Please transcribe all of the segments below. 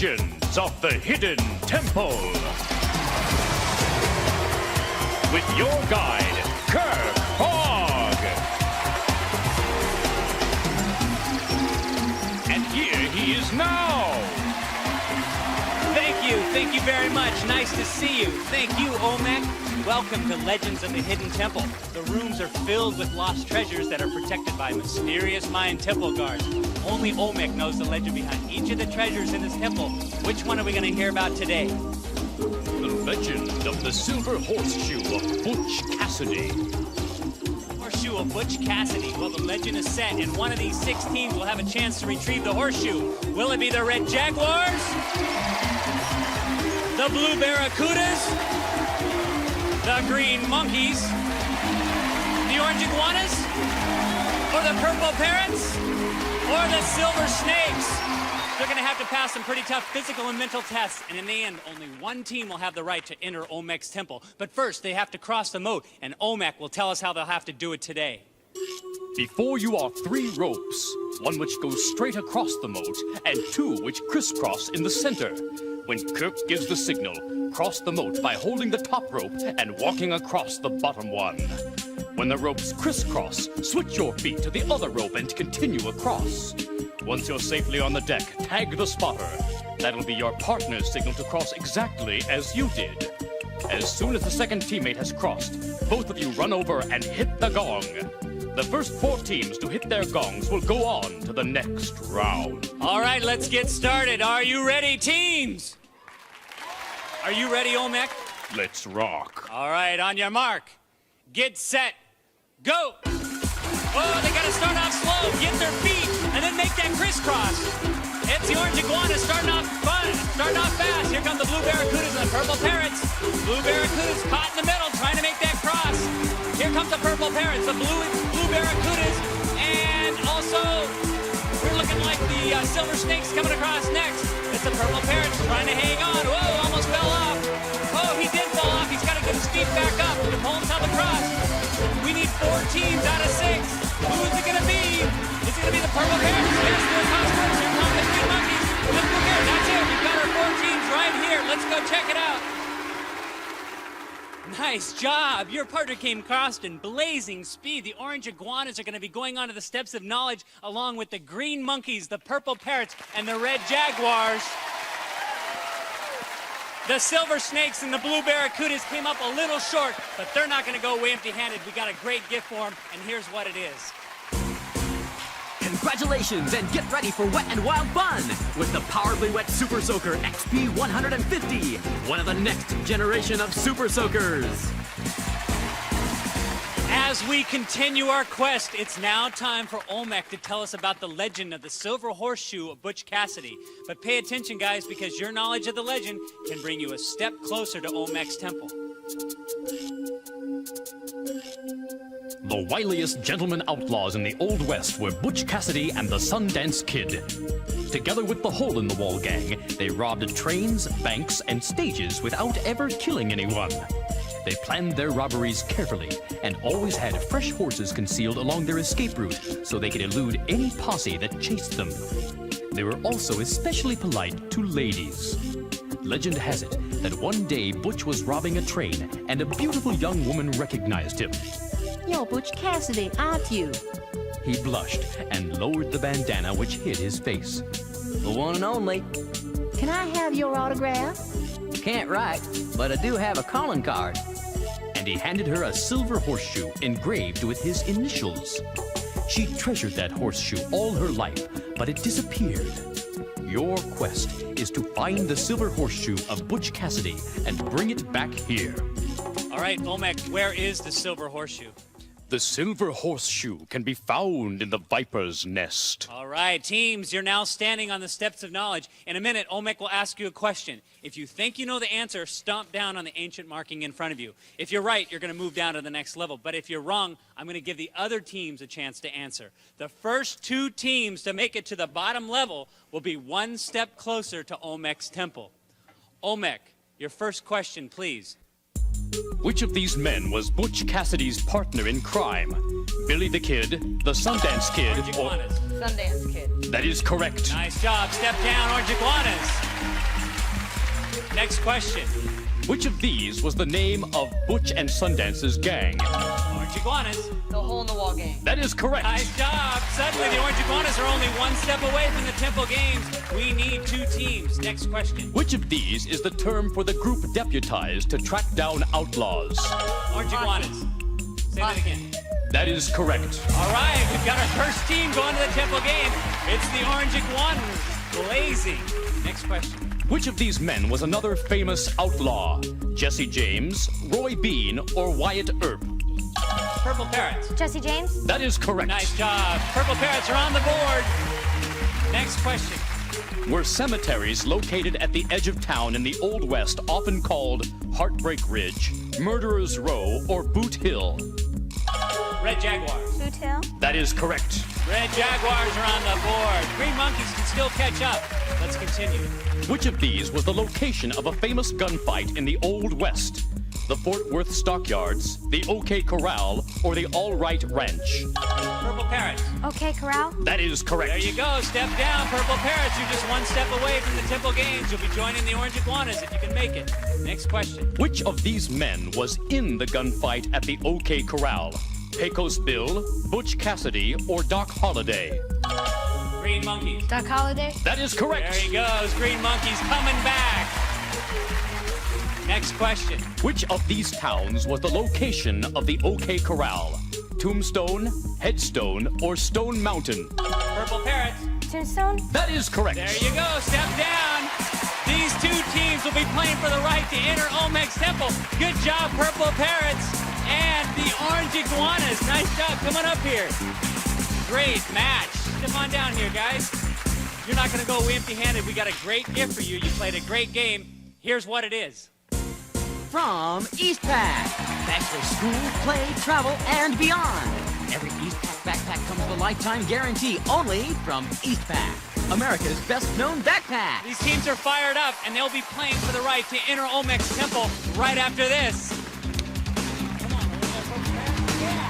Legends of the Hidden Temple. With your guide, Kirk Hogg. And here he is now. Thank you very much. Nice to see you. Thank you, Olmec. Welcome to Legends of the Hidden Temple. The rooms are filled with lost treasures that are protected by mysterious Mayan temple guards. Only Olmec knows the legend behind each of the treasures in this temple. Which one are we going to hear about today? The legend of the silver horseshoe of Butch Cassidy. Horseshoe of Butch Cassidy. Well, the legend is set, and one of these 6 teams will have a chance to retrieve the horseshoe. Will it be the Red Jaguars? The Blue Barracudas? The Green Monkeys? The Orange Iguanas? Or the Purple Parrots? Or the Silver Snakes? They're going to have to pass some pretty tough physical and mental tests, and in the end, only one team will have the right to enter Olmec's temple. But first, they have to cross the moat, and Olmec will tell us how they'll have to do it today. Before you are 3 ropes, one which goes straight across the moat, and 2 which crisscross in the center. When Kirk gives the signal, cross the moat by holding the top rope and walking across the bottom one. When the ropes crisscross, switch your feet to the other rope and continue across. Once you're safely on the deck, tag the spotter. That'll be your partner's signal to cross exactly as you did. As soon as the second teammate has crossed, both of you run over and hit the gong. The first 4 teams to hit their gongs will go on to the next round. All right, let's get started. Are you ready, teams? Are you ready, Olmec? Let's rock. All right, on your mark. Get set. Go! Oh, they gotta start off slow, get their feet, and then make that crisscross. It's the Orange Iguanas starting off fun, starting off fast. Here come the Blue Barracudas and the Purple Parrots. Blue Barracudas caught in the middle, trying to make that cross. Here comes the Purple Parrots, the Blue Barracudas, and also we're looking like the Silver Snakes coming across next. It's the Purple Parrots trying to hang on. Whoa, almost fell off. Oh, he did fall off. He's got to get his feet back up to pull himself across. We need 4 teams out of 6. Who is it going to be? Is it going to be the Purple Parrots? Yes, they're across first. Here come the Green Monkeys. Let's go here. That's it. We've got our 4 teams right here. Let's go check it out. Nice job. Your partner came across in blazing speed. The Orange Iguanas are going to be going onto the steps of knowledge along with the Green Monkeys, the Purple Parrots, and the Red Jaguars. The Silver Snakes and the Blue Barracudas came up a little short, but they're not going to go away empty-handed. We got a great gift for them, and here's what it is. Congratulations, and get ready for wet and wild fun with the Powerfully Wet Super Soaker XP 150, one of the next generation of Super Soakers. As we continue our quest, it's now time for Olmec to tell us about the legend of the silver horseshoe of Butch Cassidy. But pay attention, guys, because your knowledge of the legend can bring you a step closer to Olmec's temple. The wiliest gentlemen outlaws in the Old West were Butch Cassidy and the Sundance Kid. Together with the Hole in the Wall gang, they robbed trains, banks, and stages without ever killing anyone. They planned their robberies carefully and always had fresh horses concealed along their escape route so they could elude any posse that chased them. They were also especially polite to ladies. Legend has it that one day Butch was robbing a train and a beautiful young woman recognized him. You're Butch Cassidy, aren't you? He blushed and lowered the bandana which hid his face. The one and only. Can I have your autograph? Can't write, but I do have a calling card. And he handed her a silver horseshoe engraved with his initials. She treasured that horseshoe all her life, but it disappeared. Your quest is to find the silver horseshoe of Butch Cassidy and bring it back here. All right, Olmec, where is the silver horseshoe? The silver horseshoe can be found in the viper's nest. All right, teams, you're now standing on the steps of knowledge. In a minute, Olmec will ask you a question. If you think you know the answer, stomp down on the ancient marking in front of you. If you're right, you're going to move down to the next level. But if you're wrong, I'm going to give the other teams a chance to answer. The first 2 teams to make it to the bottom level will be 1 step closer to Olmec's temple. Olmec, your first question, please. Which of these men was Butch Cassidy's partner in crime? Billy the Kid, the Sundance Kid, Orange or... Iguanas. Sundance Kid. That is correct. Nice job. Step down, Orange Iguanas. Next question. Which of these was the name of Butch and Sundance's gang? Orange Iguanas. The hole in the wall gang. That is correct. Nice job. Suddenly, the Orange Iguanas are only one step away from the Temple Games. We need 2 teams. Next question. Which of these is the term for the group deputized to track down outlaws? Orange Iguanas. Say that again. That is correct. All right, we've got our first team going to the Temple Game. It's the Orange Iguanas. Blazing. Next question. Which of these men was another famous outlaw? Jesse James, Roy Bean, or Wyatt Earp? Purple Parrots. Jesse James? That is correct. Nice job. Purple Parrots are on the board. Next question. Were cemeteries located at the edge of town in the Old West often called Heartbreak Ridge, Murderer's Row, or Boot Hill? Red Jaguars. Boot Hill? That is correct. Red Jaguars are on the board. Green Monkeys can still catch up. Let's continue. Which of these was the location of a famous gunfight in the Old West? The Fort Worth Stockyards, the OK Corral, or the All Right Ranch? Purple Parrots. Okay, Corral? That is correct. There you go. Step down, Purple Parrots. You're just one step away from the Temple Games. You'll be joining the Orange Iguanas if you can make it. Next question. Which of these men was in the gunfight at the OK Corral? Pecos Bill, Butch Cassidy, or Doc Holliday? Green Monkeys. Doc Holliday? That is correct. There he goes. Green Monkeys coming back. Next question. Which of these towns was the location of the OK Corral? Tombstone, Headstone, or Stone Mountain? Purple Parrots. Tombstone? That is correct. There you go. Step down. These 2 teams will be playing for the right to enter Olmec's Temple. Good job, Purple Parrots and the Orange Iguanas. Nice job. Come on up here. Great match. Step on down here, guys. You're not going to go away empty-handed. We got a great gift for you. You played a great game. Here's what it is. From Eastpak. Bags for school, play, travel, and beyond. Every Eastpak backpack comes with a lifetime guarantee only from Eastpak, America's best-known backpack. These teams are fired up, and they'll be playing for the right to enter Olmec's Temple right after this. Come on, yeah.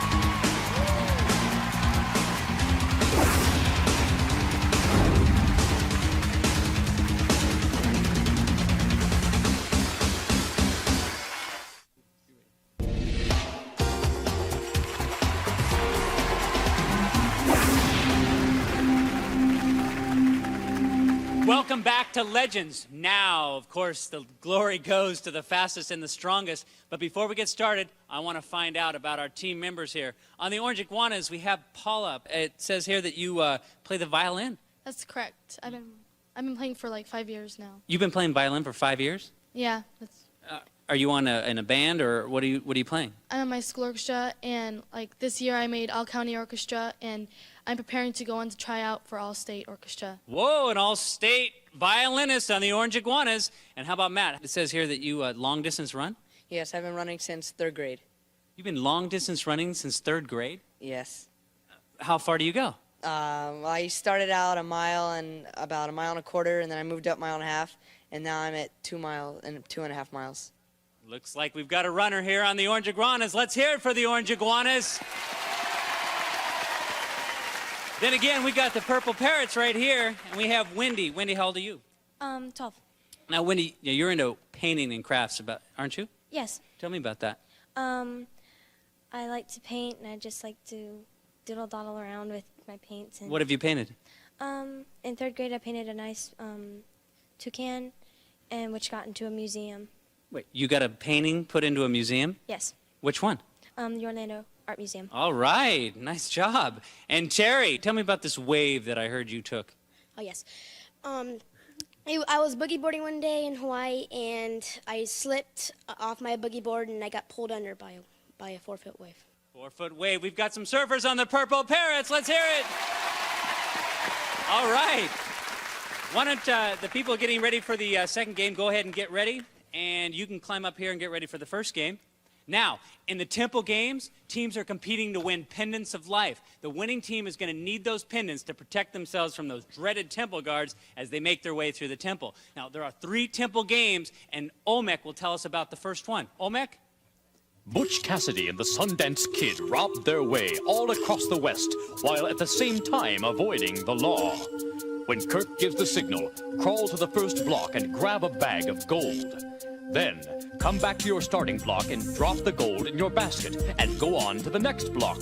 Welcome back to Legends. Now, of course, the glory goes to the fastest and the strongest. But before we get started, I want to find out about our team members here. On the Orange Iguanas, we have Paula. It says here that you play the violin. That's correct. I've been playing for like 5 years now. You've been playing violin for 5 years? Yeah, Are you in a band, or what are you playing? I'm in my school orchestra, and like this year I made All County Orchestra, and I'm preparing to go on to try out for All State Orchestra. Whoa, an all-state violinist on the Orange Iguanas. And how about Matt? It says here that you long-distance run? Yes, I've been running since 3rd grade. You've been long-distance running since 3rd grade? Yes. How far do you go? I started out a mile and about a mile and a quarter, and then I moved up a mile and a half, and now I'm at 2 miles and 2.5 miles. Looks like we've got a runner here on the Orange Iguanas. Let's hear it for the Orange Iguanas. Then again, we got the Purple Parrots right here, and we have Wendy. Wendy, how old are you? 12. Now, Wendy, you're into painting and crafts, aren't you? Yes. Tell me about that. I like to paint, and I just like to doodle-dawdle around with my paints. And, What have you painted? in 3rd grade, I painted a nice toucan, and which got into a museum. Wait, you got a painting put into a museum? Yes. Which one? The Orlando Art Museum. All right, nice job. And Terry, tell me about this wave that I heard you took. Oh, yes. I was boogie boarding one day in Hawaii, and I slipped off my boogie board, and I got pulled under by a 4-foot wave. 4-foot wave. We've got some surfers on the Purple Parrots. Let's hear it. All right. Why don't the people getting ready for the second game go ahead and get ready, and you can climb up here and get ready for the first game. Now, in the Temple Games, teams are competing to win pendants of life. The winning team is going to need those pendants to protect themselves from those dreaded temple guards as they make their way through the temple. Now, there are 3 Temple Games, and Olmec will tell us about the first one. Olmec? Butch Cassidy and the Sundance Kid robbed their way all across the West, while at the same time avoiding the law. When Kirk gives the signal, crawl to the first block and grab a bag of gold. Then, come back to your starting block and drop the gold in your basket and go on to the next block.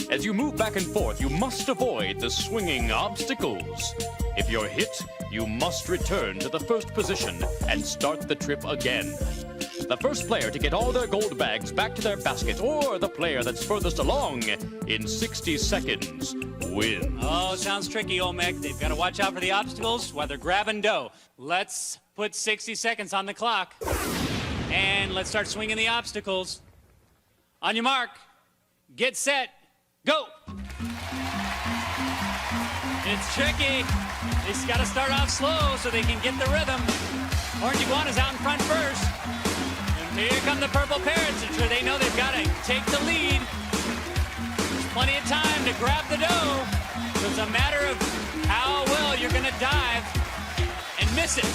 As you move back and forth, you must avoid the swinging obstacles. If you're hit, you must return to the first position and start the trip again. The first player to get all their gold bags back to their basket, or the player that's furthest along in 60 seconds, wins. Oh, sounds tricky, Olmec. They've got to watch out for the obstacles while they're grabbing dough. Let's put 60 seconds on the clock. And let's start swinging the obstacles. On your mark, get set, go! It's tricky. They just got to start off slow so they can get the rhythm. Orange Iguanas out in front first. Here come the Purple Parrots. They know they've got to take the lead. There's plenty of time to grab the dough. So it's a matter of how well you're going to dive and miss it.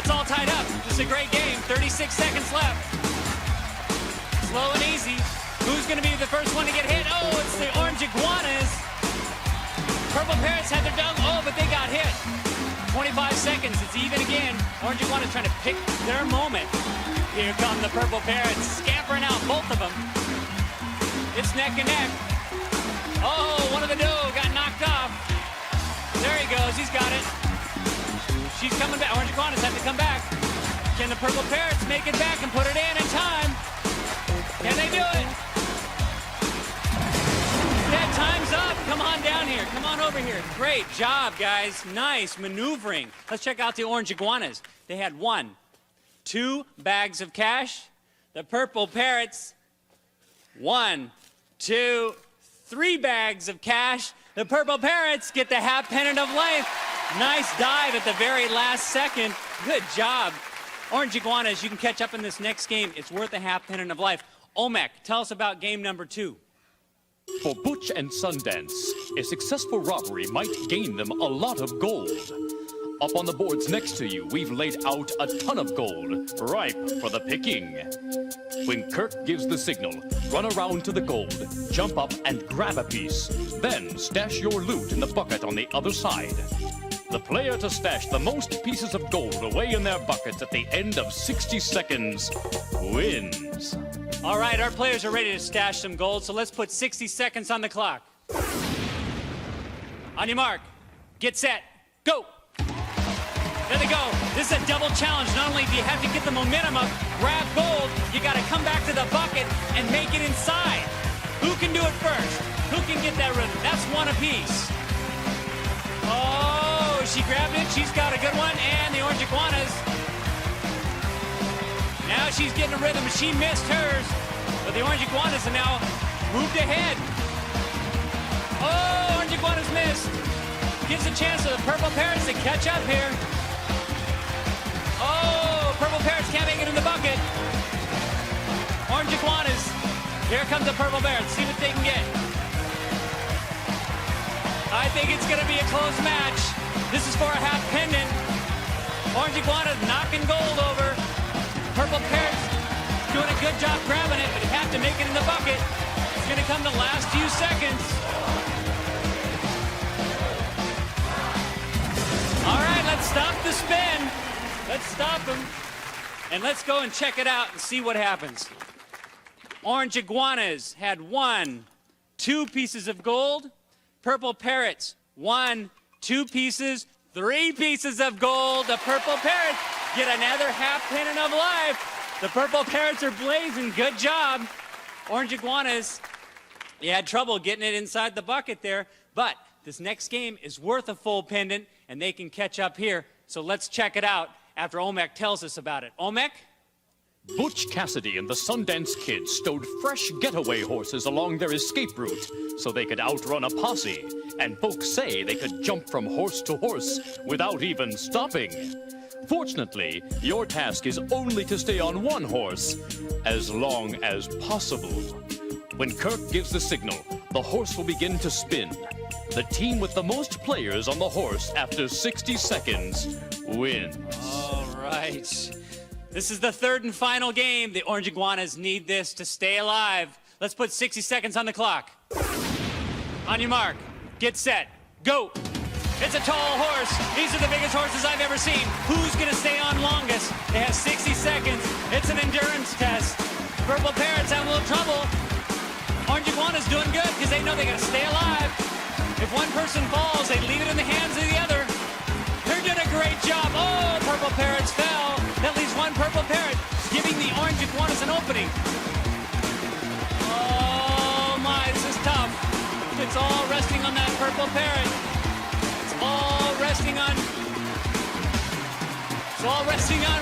It's all tied up. This is a great game. 36 seconds left. Slow and easy. Who's going to be the first one to get hit? Oh, it's the Orange Iguanas. Purple Parrots had their dough. Oh, but they got hit. 25 seconds. It's even again. Orange Iguanas trying to pick their moment. Here come the Purple Parrots, scampering out, both of them. It's neck and neck. Oh, one of the dough got knocked off. There he goes, he's got it. She's coming back. Orange Iguanas have to come back. Can the Purple Parrots make it back and put it in time? Can they do it? Yeah, time's up. Come on down here. Come on over here. Great job, guys. Nice maneuvering. Let's check out the Orange Iguanas. They had 1, 2 bags of cash. The Purple Parrots, 1, 2, 3 bags of cash. The Purple Parrots get the half pennant of life. Nice dive at the very last second. Good job. Orange Iguanas, you can catch up in this next game. It's worth a half pennant of life. Olmec, tell us about game number 2. For Butch and Sundance, a successful robbery might gain them a lot of gold. Up on the boards next to you, we've laid out a ton of gold, ripe for the picking. When Kirk gives the signal, run around to the gold, jump up and grab a piece. Then stash your loot in the bucket on the other side. The player to stash the most pieces of gold away in their buckets at the end of 60 seconds wins. All right, our players are ready to stash some gold, so let's put 60 seconds on the clock. On your mark, get set, go! There they go. This is a double challenge. Not only do you have to get the momentum up, grab gold, you got to come back to the bucket and make it inside. Who can do it first? Who can get that rhythm? That's one apiece. Oh, she grabbed it. She's got a good one. And the Orange Iguanas. Now she's getting a rhythm. She missed hers. But the Orange Iguanas have now moved ahead. Oh, Orange Iguanas missed. Gives a chance to the Purple Parrots to catch up here. Oh, Purple Parrots can't make it in the bucket. Orange Iguanas. Here comes the Purple Parrots. See what they can get. I think it's going to be a close match. This is for a half pendant. Orange Iguanas knocking gold over. Purple Parrots doing a good job grabbing it, but you have to make it in the bucket. It's going to come the last few seconds. All right, let's stop the spin. Let's stop them. And let's go and check it out and see what happens. Orange Iguanas had 1, 2 pieces of gold. Purple Parrots, 1, 2 pieces, 3 pieces of gold. The Purple Parrots get another half pennant of life. The Purple Parrots are blazing. Good job. Orange Iguanas, you had trouble getting it inside the bucket there, but this next game is worth a full pendant, and they can catch up here. So let's check it out after Olmec tells us about it. Olmec? Butch Cassidy and the Sundance Kid stowed fresh getaway horses along their escape route so they could outrun a posse, and folks say they could jump from horse to horse without even stopping. Fortunately, your task is only to stay on one horse as long as possible. When Kirk gives the signal, the horse will begin to spin. The team with the most players on the horse after 60 seconds wins. All right. This is the 3rd and final game. The Orange Iguanas need this to stay alive. Let's put 60 seconds on the clock. On your mark, get set, go. It's a tall horse. These are the biggest horses I've ever seen. Who's gonna stay on longest? They have 60 seconds. It's an endurance test. Purple Parrots have a little trouble. Orange Iguana's doing good because they know they gotta stay alive. If one person falls, they leave it in the hands of the other. They're doing a great job. Oh, Purple Parrots fell. That leaves one Purple Parrot, giving the Orange Iguanas an opening. Oh my, this is tough. It's all resting on that Purple Parrot. It's all resting on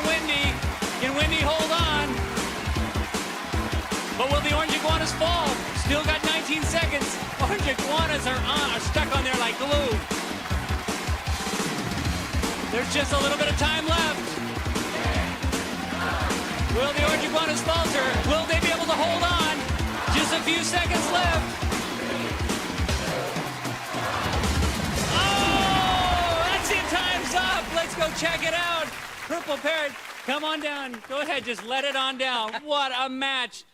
Wendy. Can Wendy hold on? But will the Orange Iguanas fall? Still got 19 seconds. Orange Iguanas are stuck on there like glue. There's just a little bit of time left. Will the Orange Iguanas falter? Will they be able to hold on? Just a few seconds left. Oh, that's it. Time's up. Let's go check it out. Purple Parrot, come on down. Go ahead, just let it on down. What a match.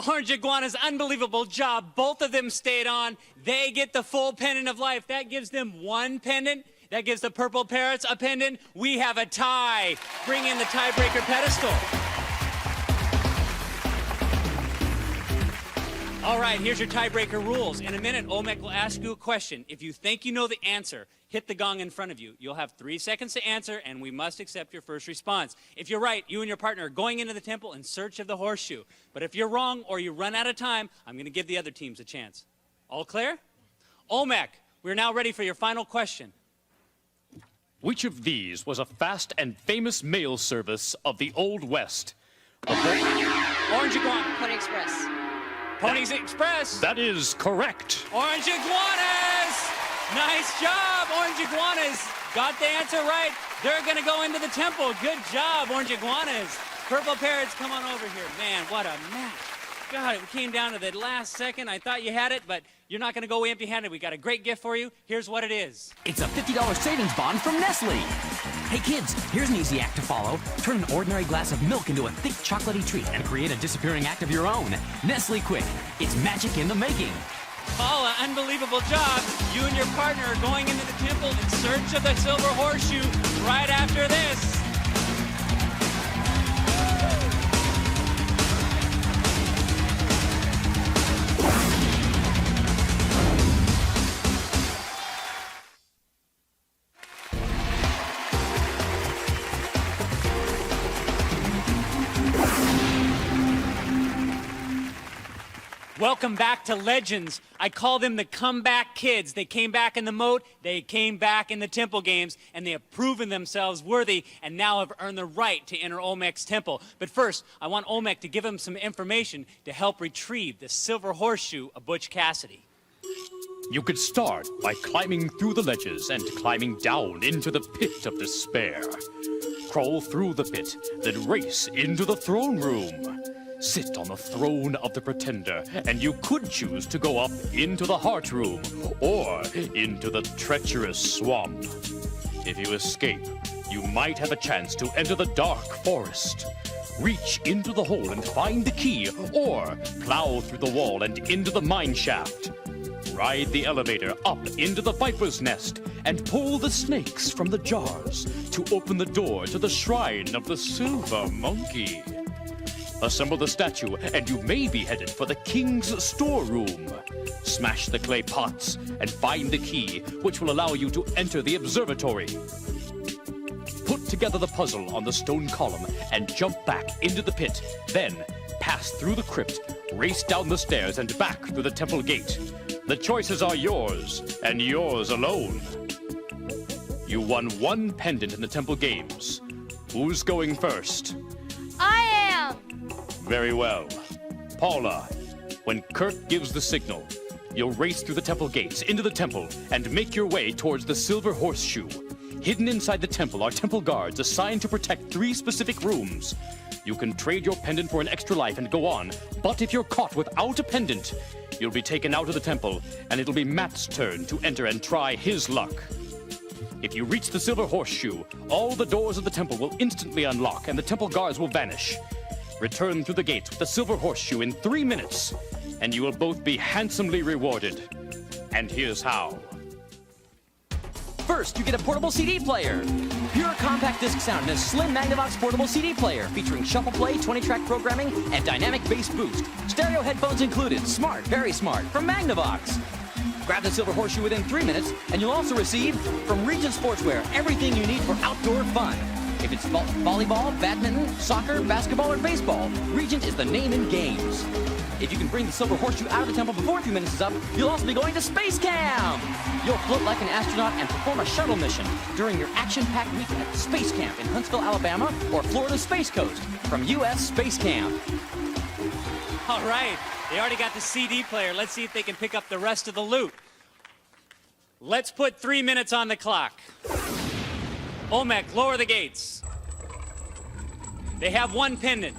Orange Iguanas, unbelievable job. Both of them stayed on. They get the full pendant of life. That gives them one pendant. That gives the Purple Parrots a pendant. We have a tie. Bring in the tiebreaker pedestal. All right, here's your tiebreaker rules. In a minute, Olmec will ask you a question. If you think you know the answer, hit the gong in front of you. You'll have 3 seconds to answer, and we must accept your first response. If you're right, you and your partner are going into the temple in search of the horseshoe. But if you're wrong or you run out of time, I'm going to give the other teams a chance. All clear? Olmec, we're now ready for your final question. Which of these was a fast and famous mail service of the Old West? Orange Iguana. Pony Express. Ponies Express. That is correct. Orange Iguanas. Nice job, Orange Iguanas. Got the answer right. They're going to go into the temple. Good job, Orange Iguanas. Purple Parrots, come on over here. Man, what a match. God, it came down to the last second. I thought you had it, but you're not going to go empty-handed. We got a great gift for you. Here's what it is. It's a $50 savings bond from Nestle. Hey kids, here's an easy act to follow. Turn an ordinary glass of milk into a thick chocolatey treat and create a disappearing act of your own. Nestle Quick. It's magic in the making. Paula, unbelievable job. You and your partner are going into the temple in search of the silver horseshoe right after this. Welcome back to Legends. I call them the comeback kids. They came back in the moat, they came back in the temple games, and they have proven themselves worthy and now have earned the right to enter Olmec's temple. But first, I want Olmec to give them some information to help retrieve the silver horseshoe of Butch Cassidy. You could start by climbing through the ledges and climbing down into the pit of despair. Crawl through the pit, then race into the throne room. Sit on the throne of the pretender, and you could choose to go up into the heart room or into the treacherous swamp. If you escape, you might have a chance to enter the dark forest. Reach into the hole and find the key, or plow through the wall and into the mine shaft. Ride the elevator up into the viper's nest and pull the snakes from the jars to open the door to the shrine of the silver monkey. Assemble the statue, and you may be headed for the king's storeroom. Smash the clay pots and find the key, which will allow you to enter the observatory. Put together the puzzle on the stone column and jump back into the pit. Then, pass through the crypt, race down the stairs, and back through the temple gate. The choices are yours, and yours alone. You won 1 pendant in the temple games. Who's going first? I am! Very well. Paula, when Kirk gives the signal, you'll race through the temple gates, into the temple, and make your way towards the silver horseshoe. Hidden inside the temple are temple guards assigned to protect 3 specific rooms. You can trade your pendant for an extra life and go on, but if you're caught without a pendant, you'll be taken out of the temple, and it'll be Matt's turn to enter and try his luck. If you reach the silver horseshoe, all the doors of the temple will instantly unlock, and the temple guards will vanish. Return through the gates with the silver horseshoe in 3 minutes, and you will both be handsomely rewarded. And here's how. First, you get a portable CD player. Pure compact disc sound in a slim Magnavox portable CD player featuring shuffle play, 20-track programming, and dynamic bass boost. Stereo headphones included. Smart, very smart, from Magnavox. Grab the silver horseshoe within 3 minutes, and you'll also receive, from Regent Sportswear, everything you need for outdoor fun. If it's volleyball, badminton, soccer, basketball, or baseball, Regent is the name in games. If you can bring the silver horseshoe out of the temple before 2 minutes is up, you'll also be going to space camp. You'll float like an astronaut and perform a shuttle mission during your action-packed week at Space Camp in Huntsville, Alabama, or Florida's Space Coast from U.S. Space Camp. All right, they already got the CD player. Let's see if they can pick up the rest of the loot. Let's put 3 minutes on the clock. Olmec, lower the gates. They have one pendant.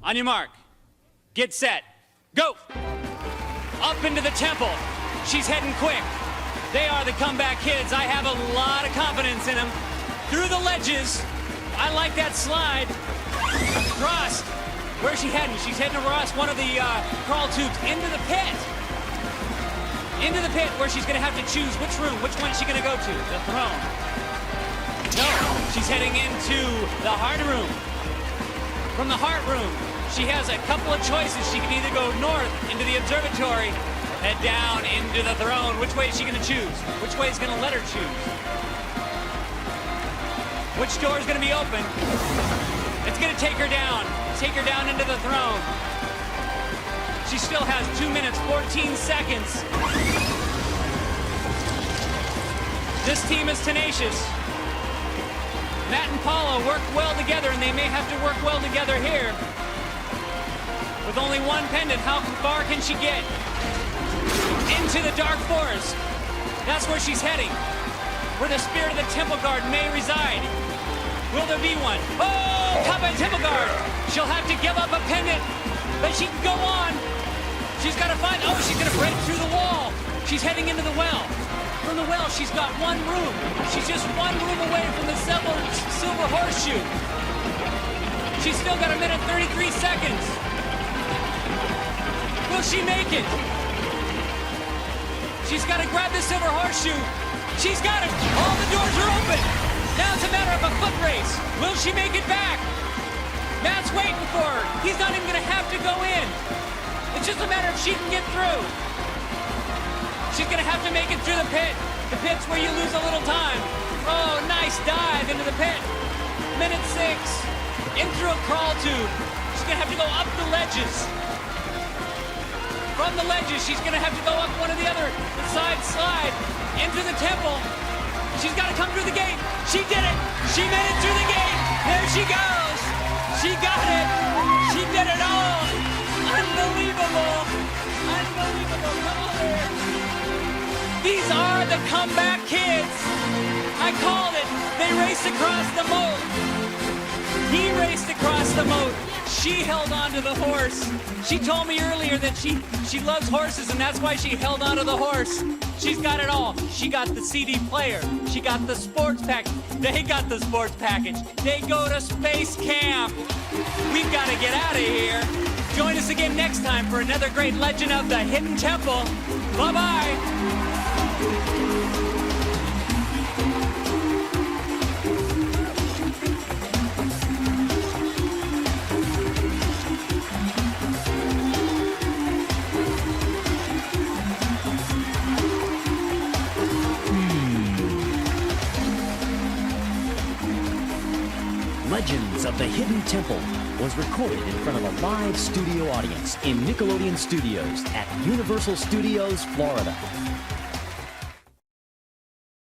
On your mark. Get set. Go! Up into the temple. She's heading quick. They are the comeback kids. I have a lot of confidence in them. Through the ledges. I like that slide. Crossed. Where's she heading? She's heading across one of the crawl tubes into the pit. Into the pit where she's going to have to choose which room. Which one is she going to go to? The throne. No, she's heading into the heart room. From the heart room, she has a couple of choices. She can either go north into the observatory, or head down into the throne. Which way is she going to choose? Which way is going to let her choose? Which door is going to be open? It's going to take her down into the throne. She still has 2 minutes, 14 seconds. This team is tenacious. Matt and Paula work well together, and they may have to work well together here. With only one pendant, how far can she get? Into the dark forest. That's where she's heading. Where the spirit of the temple guard may reside. Will there be one? Oh, Kombat temple guard. She'll have to give up a pendant, but she can go on. She's got to find, oh, she's going to break through the wall. She's heading into the well. From the well, she's got one room. She's just one room away from the silver horseshoe. She's still got 1 minute, 33 seconds. Will she make it? She's got to grab the silver horseshoe. She's got it. All the doors are open. Now it's a matter of a foot race. Will she make it back? Matt's waiting for her. He's not even going to have to go in. It's just a matter if she can get through. She's going to have to make it through the pit. The pit's where you lose a little time. Oh, nice dive into the pit. 1 minute 6. In through a crawl tube. She's going to have to go up the ledges. From the ledges, she's going to have to go up one of the other side slide. Into the temple. She's got to come through the gate. She did it. She made it through the gate. There she goes. She got it. She did it all. Unbelievable. Unbelievable. Come on there. These are the comeback kids. I called it. They raced across the moat. He raced across the moat. She held on to the horse. She told me earlier that she loves horses, and that's why she held on to the horse. She's got it all. She got the CD player. She got the sports package. They got the sports package. They go to space camp. We've got to get out of here. Join us again next time for another great legend of the Hidden Temple. Bye-bye. Legends of the Hidden Temple was recorded in front of a live studio audience in Nickelodeon Studios at Universal Studios, Florida.